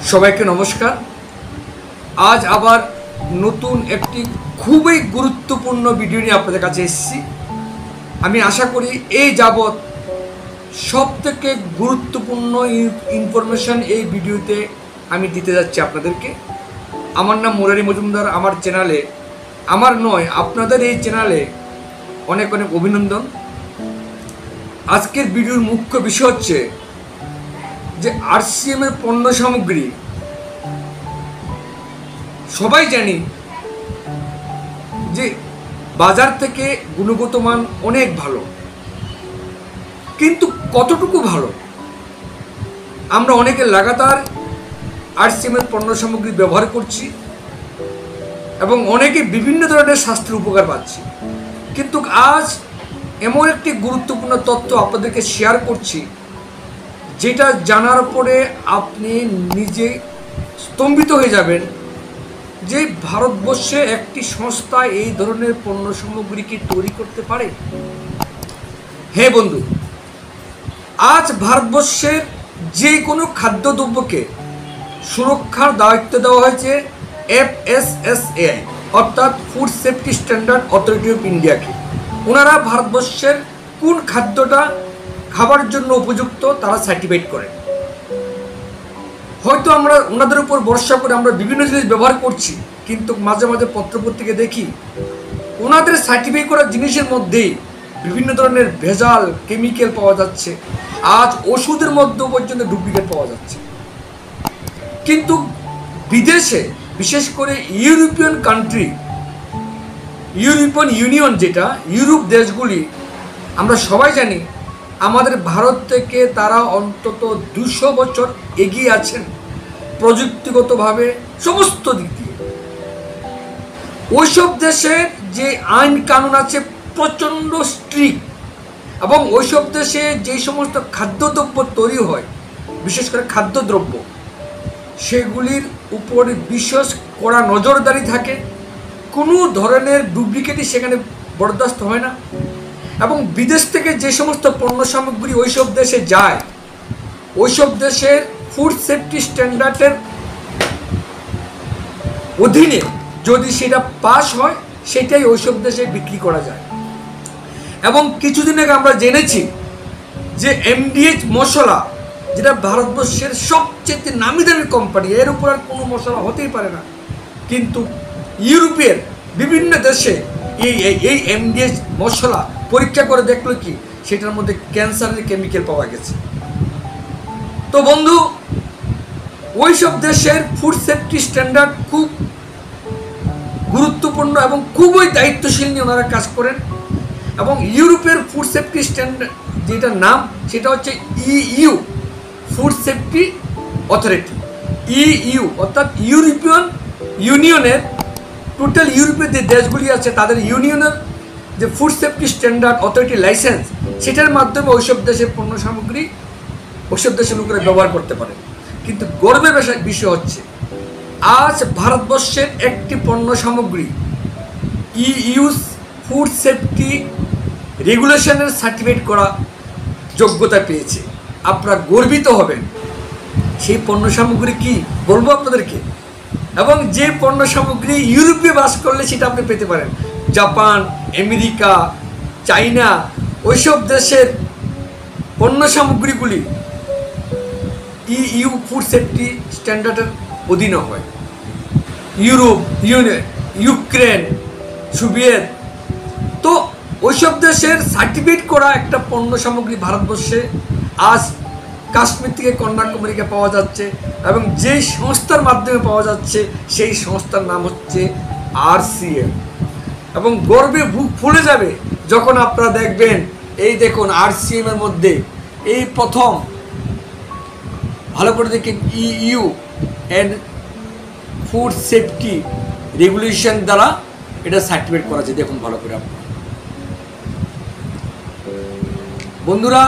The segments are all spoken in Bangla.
সবাইকে নমস্কার। আজ আবার নতুন একটি খুবই গুরুত্বপূর্ণ ভিডিও নিয়ে আপনাদের কাছে এসেছি। আমি আশা করি এই যাবৎ সবথেকে গুরুত্বপূর্ণ ইনফরমেশন এই ভিডিওতে আমি দিতে যাচ্ছি আপনাদেরকে। আমার নাম মুরারি মজুমদার। আমার চ্যানেলে, আমার নয় আপনাদের এই চ্যানেলে অনেক অনেক অভিনন্দন। আজকের ভিডিওর মুখ্য বিষয় হচ্ছে যে আরসিএম এর পণ্য সামগ্রী সবাই জানি যে বাজার থেকে গুণগত মান অনেক ভালো, কিন্তু কতটুকু ভালো? আমরা অনেকে লাগাতার আরসিএম এর পণ্য সামগ্রী ব্যবহার করছি এবং অনেকে বিভিন্ন ধরনের স্বাস্থ্যের উপকার পাচ্ছি, কিন্তু আজ এমন একটি গুরুত্বপূর্ণ তথ্য আপনাদেরকে শেয়ার করছি যেটা জানার পরে আপনি নিজে স্তম্ভিত হয়ে যাবেন যে ভারতবর্ষে একটি সংস্থা এই ধরনের পণ্য সামগ্রীকে তৈরি করতে পারে। হ্যাঁ বন্ধু, আজ ভারতবর্ষের যে কোনো খাদ্যদ্রব্যকে সুরক্ষার দায়িত্ব দেওয়া হয়েছে FSSAI অর্থাৎ food safety standard authority of ইন্ডিয়াকে। ওনারা ভারতবর্ষের কোন খাদ্যটা খাবার জন্য উপযুক্ত তারা সার্টিফাইড করেন। হয়তো আমরা ওনাদের উপর ভরসা করে আমরা বিভিন্ন জিনিস ব্যবহার করছি, কিন্তু মাঝে মাঝে পত্রপত্রিকা দেখি ওনাদের সার্টিফাই করা জিনিসের মধ্যেই বিভিন্ন ধরনের ভেজাল কেমিক্যাল পাওয়া যাচ্ছে। আজ ওষুধের মধ্যেও পর্যন্ত ডুপ্লিকেট পাওয়া যাচ্ছে। কিন্তু বিদেশে, বিশেষ করে ইউরোপিয়ান কান্ট্রি, ইউরোপিয়ান ইউনিয়ন যেটা ইউরোপ দেশগুলি, আমরা সবাই জানি আমাদের ভারত থেকে তারা অন্তত 200 বছর এগিয়ে আছেন প্রযুক্তিগতভাবে সমস্ত দিক দিয়ে। ওইসব দেশের যে আইন কানুন আছে প্রচণ্ড স্ট্রিক্ট, এবং ওইসব দেশে যে সমস্ত খাদ্যদ্রব্য তৈরি হয়, বিশেষ করে খাদ্যদ্রব্য, সেগুলির উপরে বিশেষ কড়া নজরদারি থাকে। কোনো ধরনের ডুপ্লিকেটই সেখানে বরদাস্ত হয় না। এবং বিদেশ থেকে যে সমস্ত পণ্য সামগ্রী ওইসব দেশে যায়, ওইসব দেশের ফুড সেফটি স্ট্যান্ডার্ডের অধীনে যদি সেটা পাস হয়, সেটাই ওইসব দেশে বিক্রি করা যায়। এবং কিছুদিন আগে আমরা জেনেছি যে MDH মশলা, যেটা ভারতবর্ষের সবচেয়ে নামি দামি কোম্পানি, এর উপর আর কোনো মশলা হতেই পারে না, কিন্তু ইউরোপের বিভিন্ন দেশে এই MDH মশলা পরীক্ষা করে দেখলো কি সেটার মধ্যে ক্যান্সারের কেমিক্যাল পাওয়া গেছে। তো বন্ধু, ওইসব দেশের ফুড সেফটি স্ট্যান্ডার্ড খুব গুরুত্বপূর্ণ এবং খুবই দায়িত্বশীল নিয়ে ওনারা কাজ করেন। এবং ইউরোপের ফুড সেফটি স্ট্যান্ডার্ড যেটার নাম, সেটা হচ্ছে EU food safety authority. EU অর্থাৎ ইউরোপিয়ান ইউনিয়নের, টোটাল ইউরোপের যে দেশগুলি আছে তাদের ইউনিয়নের যে food safety standard authority licence, সেটার মাধ্যমে ওইসব দেশের পণ্য সামগ্রী ওইসব দেশের লোকেরা ব্যবহার করতে পারে। কিন্তু গর্বের বিষয় হচ্ছে আজ ভারতবর্ষের একটি পণ্য সামগ্রী EU ফুড সেফটি রেগুলেশনের সার্টিফাইড করা যোগ্যতা পেয়েছে। আপনারা গর্বিত হবেন। সেই পণ্য সামগ্রী কি বলবো আপনাদেরকে, এবং যে পণ্য সামগ্রী ইউরোপে বাস করলে সেটা আপনি পেতে পারেন। জাপান, আমেরিকা, চাইনা, ওইসব দেশের পণ্য সামগ্রীগুলি EU ফুড সেফটি স্ট্যান্ডার্ডের অধীনে হয়। ইউরোপ ইউনিয়ন, ইউক্রেন, সোভিয়েত, তো ওইসব দেশের সার্টিফাইড করা একটা পণ্য সামগ্রী ভারতবর্ষে আজ কাশ্মীর থেকে কন্যাকুমারীকে পাওয়া যাচ্ছে। এবং যেই সংস্থার মাধ্যমে পাওয়া যাচ্ছে সেই সংস্থার নাম হচ্ছে RCM। এবং গর্বে বুক ফুলে যাবে যখন আপনারা দেখবেন, এই দেখুন RCM এর মধ্যে এই প্রথম, ভালো করে দেখেন, EU and food safety regulation দ্বারা এটা সার্টিফাইড করা আছে। দেখুন ভালো করে আপনারা। বন্ধুরা,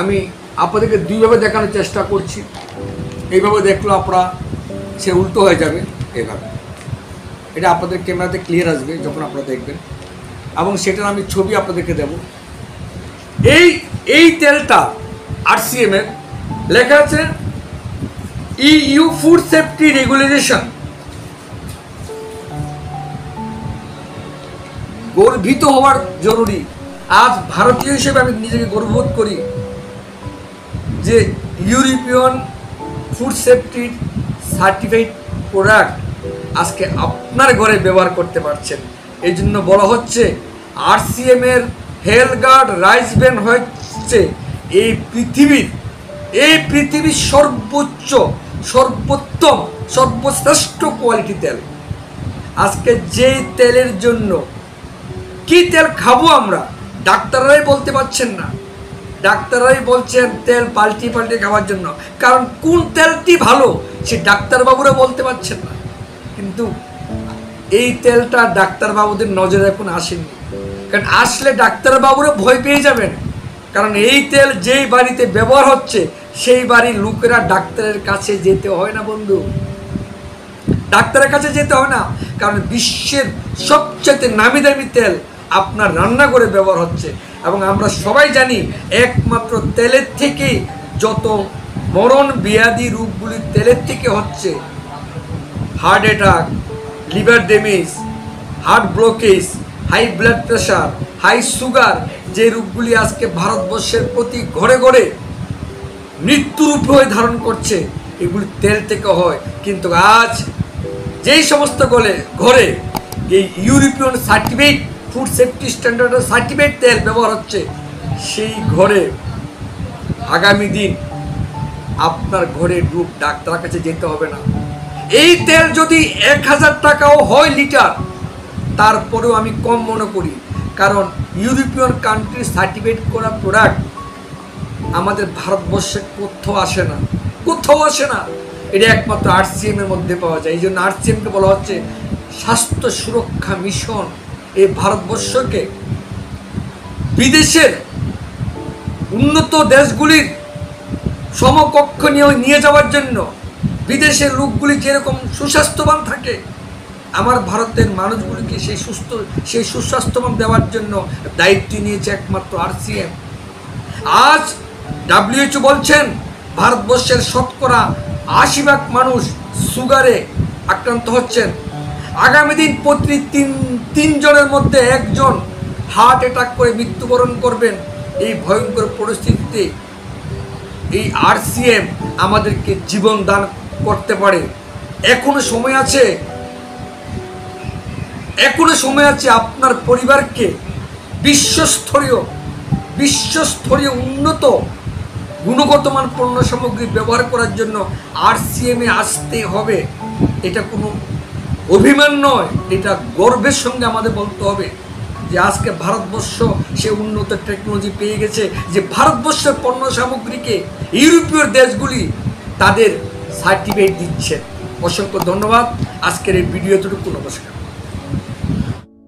আমি আপনাদেরকে দুইভাবে দেখানোর চেষ্টা করছি। এইভাবে দেখলো আপনারা সে উল্টো হয়ে যাবে, এইভাবে এটা আপনাদের ক্যামেরাতে ক্লিয়ার আসবে যখন আপনারা দেখবেন, এবং সেটার আমি ছবি আপনাদেরকে দেব। এই তেলটা RCM এর লেখা আছে ইইউ ফুড সেফটি রেগুলেশন। গর্বিত হওয়ার জরুরি। আজ ভারতীয় হিসেবে আমি নিজেকে গর্ববোধ করি যে ইউরোপিয়ান ফুড সেফটির সার্টিফাইড প্রোডাক্ট আজকে আপনার ঘরে ব্যবহার করতে পারছেন। এই জন্য বলা হচ্ছে RCM এর হেলথ গার্ড রাইস ব্র্যান্ড হচ্ছে এই পৃথিবীর সর্বোচ্চ, সর্বোত্তম, সর্বশ্রেষ্ঠ কোয়ালিটি তেল। আজকে যেই তেলের জন্য কি তেল খাবো আমরা, ডাক্তাররাই বলতে পারছেন না। ডাক্তাররাই বলছেন তেল পাল্টি খাওয়ার জন্য, কারণ কোন তেলটি ভালো সে ডাক্তারবাবুরা বলতে পারছেন না। কিন্তু এই তেলটা ডাক্তারবাবুদের নজরে এখন আসেনি, কারণ আসলে ডাক্তারবাবুরা ভয় পেয়ে যাবেন। কারণ এই তেল যেই বাড়িতে ব্যবহার হচ্ছে সেই বাড়ির লোকেরা ডাক্তারের কাছে যেতে হয় না বন্ধু, ডাক্তারের কাছে যেতে হয় না। কারণ বিশ্বের সবচেয়ে নামি দামি তেল আপনার রান্নাঘরে ব্যবহার হচ্ছে। এবং আমরা সবাই জানি একমাত্র তেলের থেকেই যত মরণ ব্যাধি রোগগুলি তেলের থেকে হচ্ছে। Heart attack, liver damage, heart blockage, high blood pressure, high sugar, যে রোগগুলি আজকে ভারতবর্ষের প্রতি ঘরে ঘরে মৃত্যুরূপ হয়ে ধারণ করছে, এগুলি তেল থেকে হয়। কিন্তু আজ যেই সমস্ত ঘরে এই ইউরোপিয়ান সার্টিফাইড ফুড সেফটি স্ট্যান্ডার্ডের সার্টিফাইড তেল ব্যবহার হচ্ছে, সেই ঘরে আগামী দিন আপনার ঘরে রোগ ডাক্তারের কাছে যেতে হবে না। এই তেল যদি 1000 টাকাও হয় লিটার, তারপরেও আমি কম মনে করি। কারণ ইউরোপিয়ান কান্ট্রি সার্টিফাইড করা প্রোডাক্ট আমাদের ভারতবর্ষে কোথাও আসে না। এটা একমাত্র RCM এর মধ্যে পাওয়া যায়। এই জন্য RCMকে বলা হচ্ছে স্বাস্থ্য সুরক্ষা মিশন। এই ভারতবর্ষকে বিদেশের উন্নত দেশগুলির সমকক্ষ নিয়ে যাওয়ার জন্য, বিদেশের লোকগুলি যেরকম সুস্বাস্থ্যবান থাকে, আমার ভারতের মানুষগুলিকে সেই সুস্বাস্থ্যবান দেওয়ার জন্য দায়িত্ব নিয়েছে একমাত্র RCM। আজ WHO বলছেন ভারতবর্ষের শতকরা 80% মানুষ সুগারে আক্রান্ত হচ্ছেন। আগামী দিন প্রতি 3 জনের মধ্যে 1 জন হার্ট অ্যাটাক করে মৃত্যুবরণ করবেন। এই ভয়ঙ্কর পরিস্থিতিতে এই RCM আমাদেরকে জীবন দান করতে পারে। এখনো সময় আছে আপনার পরিবারকে বিশ্বস্তরীয় উন্নত গুণগত মান পণ্য সামগ্রী ব্যবহার করার জন্য RCM এ আসতে হবে। এটা কোনো অভিমান নয়, এটা গর্বের সঙ্গে আমাদের বলতে হবে যে আজকে ভারতবর্ষ সে উন্নত টেকনোলজি পেয়ে গেছে যে ভারতবর্ষের পণ্য সামগ্রীকে ইউরোপীয় দেশগুলি তাদের সার্টিফিকেট দিচ্ছে। অসংখ্য ধন্যবাদ। আজকের এই ভিডিও এতটুকু। নমস্কার।